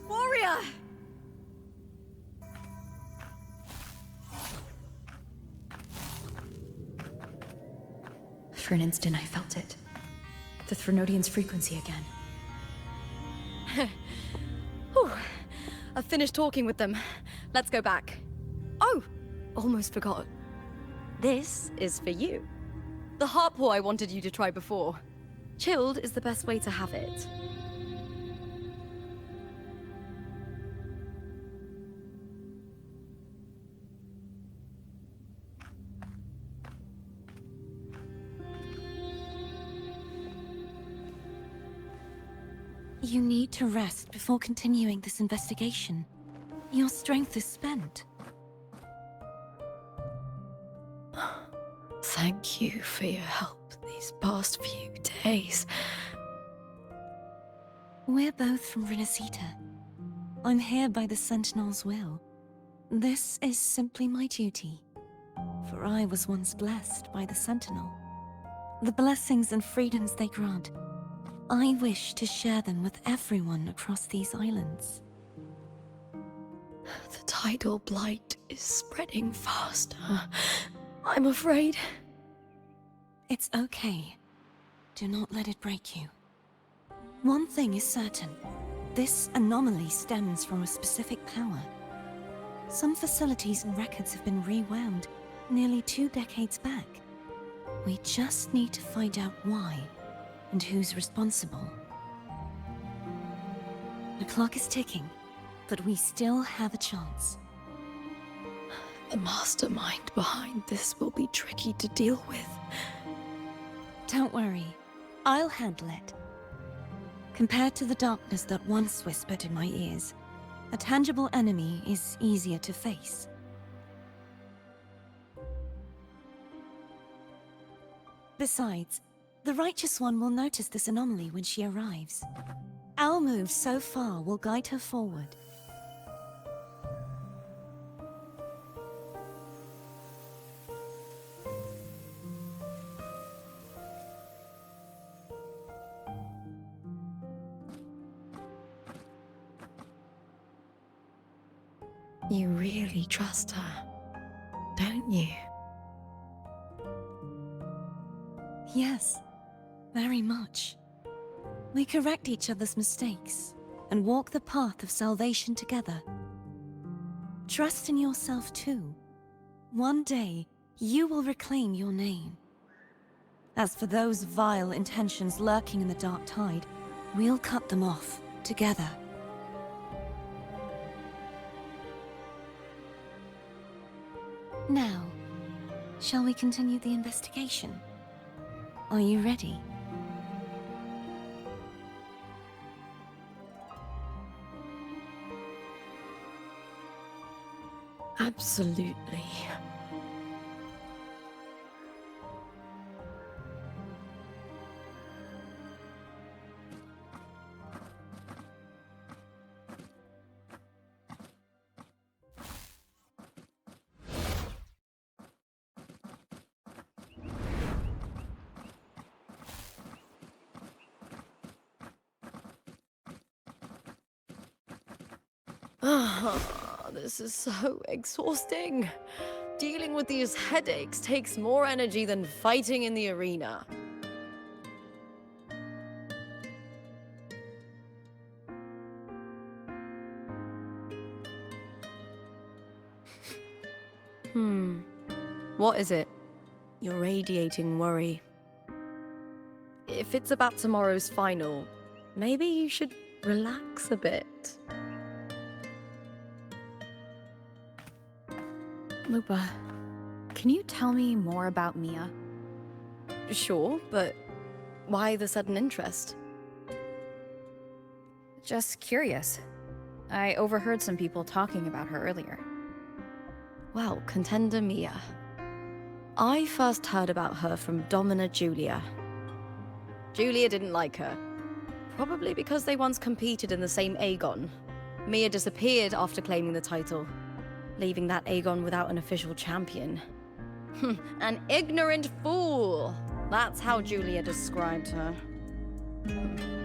Warrior! For an instant, I felt it. The Threnodian's frequency again. Whew. I've finished talking with them. Let's go back. Oh! Almost forgot. This is for you. The harp whore I wanted you to try before. Chilled is the best way to have it. You need to rest before continuing this investigation. Your strength is spent. Thank you for your help these past few days. We're both from Renacita. I'm here by the Sentinel's will. This is simply my duty. For I was once blessed by the Sentinel. The blessings and freedoms they grant, I wish to share them with everyone across these islands. The tidal blight is spreading faster. I'm afraid. It's okay. Do not let it break you. One thing is certain. This anomaly stems from a specific power. Some facilities and records have been rewound nearly 2 decades back. We just need to find out why and who's responsible. The clock is ticking, but we still have a chance. The mastermind behind this will be tricky to deal with. Don't worry, I'll handle it. Compared to the darkness that once whispered in my ears, a tangible enemy is easier to face. Besides, the Righteous One will notice this anomaly when she arrives. Our move so far will guide her forward. You really trust her, don't you? Yes, very much. We correct each other's mistakes and walk the path of salvation together. Trust in yourself too. One day, you will reclaim your name. As for those vile intentions lurking in the Dark Tide, we'll cut them off together. Now, shall we continue the investigation? Are you ready? Absolutely. This is so exhausting. Dealing with these headaches takes more energy than fighting in the arena. What is it? You're radiating worry. If it's about tomorrow's final, maybe you should relax a bit. Lupa, can you tell me more about Mia? Sure, but why the sudden interest? Just curious. I overheard some people talking about her earlier. Well, Contender Mia. I first heard about her from Domina Julia. Julia didn't like her. Probably because they once competed in the same Aegon. Mia disappeared after claiming the title, leaving that Aegon without an official champion. An ignorant fool! That's how Julia described her.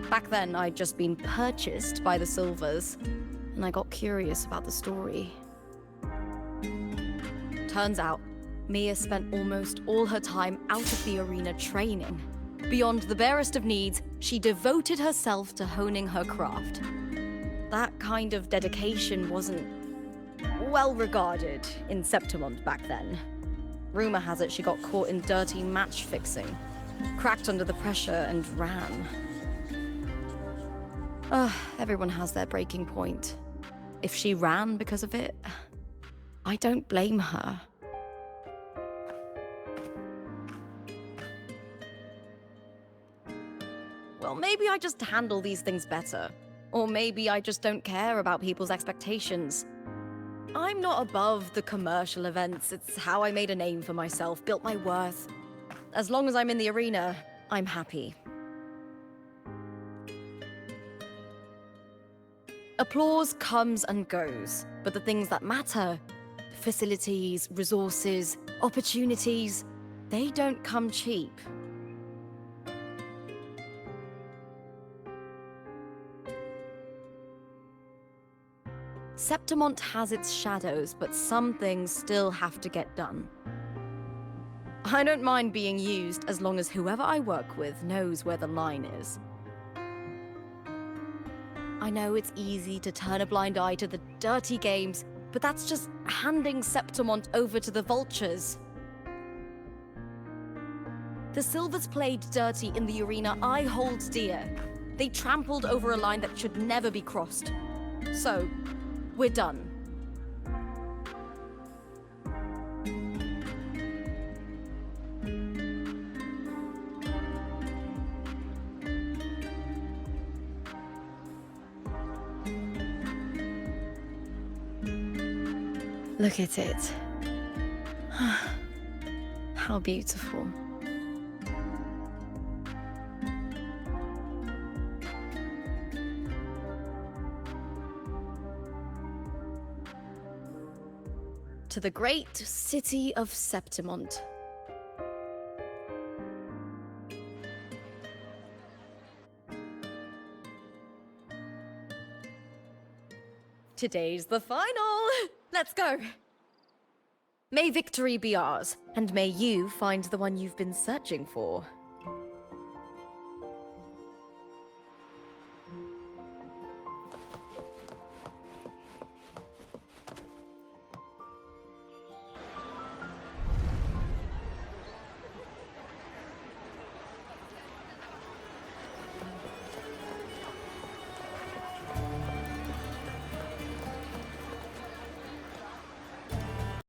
Back then, I'd just been purchased by the Silvers, and I got curious about the story. Turns out, Mia spent almost all her time out of the arena training. Beyond the barest of needs, she devoted herself to honing her craft. That kind of dedication wasn't well regarded in Septimont back then. Rumor has it she got caught in dirty match fixing, cracked under the pressure, and ran. Everyone has their breaking point. If she ran because of it, I don't blame her. Well, maybe I just handle these things better. Or maybe I just don't care about people's expectations. I'm not above the commercial events. It's how I made a name for myself, built my worth. As long as I'm in the arena, I'm happy. Applause comes and goes, but the things that matter, facilities, resources, opportunities, they don't come cheap. Septimont has its shadows, but some things still have to get done. I don't mind being used as long as whoever I work with knows where the line is. I know it's easy to turn a blind eye to the dirty games, but that's just handing Septimont over to the vultures. The Silvers played dirty in the arena I hold dear. They trampled over a line that should never be crossed. So, we're done. Look at it. How beautiful. To the great city of Septimont. Today's the final! Let's go! May victory be ours, and may you find the one you've been searching for.